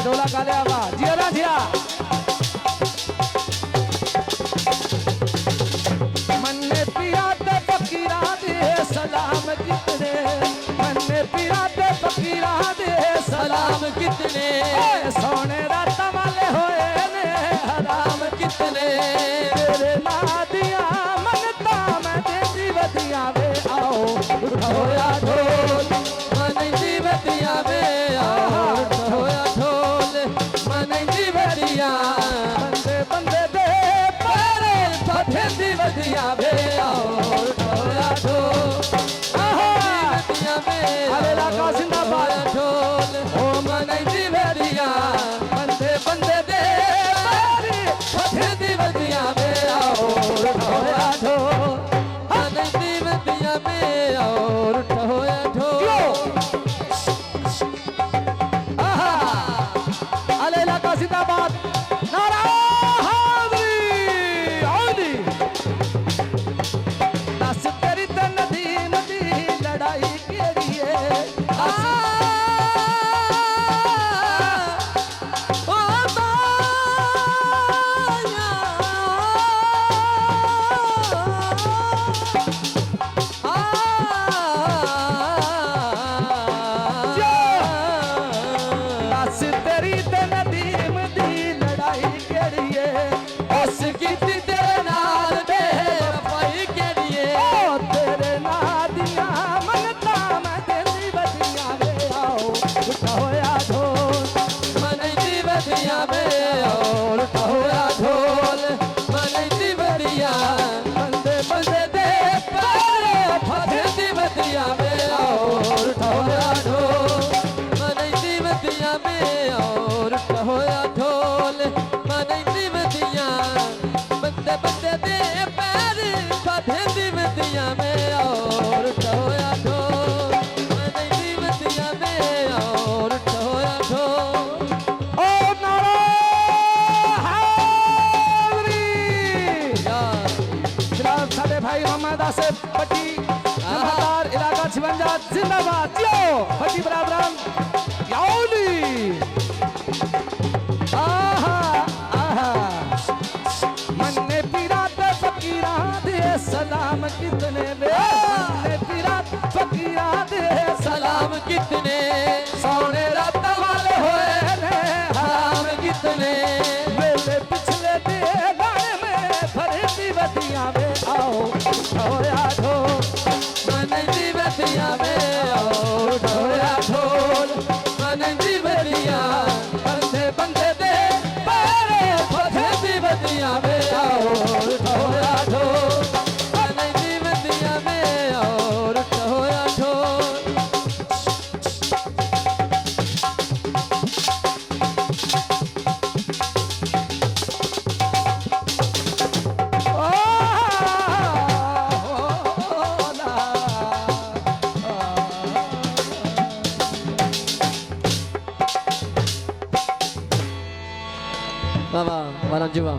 ढोला काले आवा जिया ना जिया मन ने पिया ते फकीरा दे सलाम कितने मन ने पिया ते फकीरा दे सलाम कितने सोने रात वाले होए ने हराम कितने तेरे नादिया मनता मैं देती बतिया वे आओ उठोया ढोल मन जीवतिया वे आओ उठोया बंदे बंदे दे पारे फटे दिवतिया बे और ढोला ढोल दिवतिया बे अरे लाका जिंदाबाद ढोल ओ मन दिवतिया बंदे बंदे दे पारे फटे दिवतिया बे और ढोला ढोल मन दिवतिया बे और ढोला ढोल अरे लाका जिंदाबाद जिंदाबाद जियो फटी बराबरन याऊली आहा आहा मन ने पीरा ते फकीरा दे सलाम कितने बे मन ने पीरा फकीरा दे सलाम कितने सोने रात वाले होए ने हराम कितने मेरे पिछले दे गाने में भरे दीवतियां में आओ उठोया ढो मन दीवतियां में Baba, walang jiwa.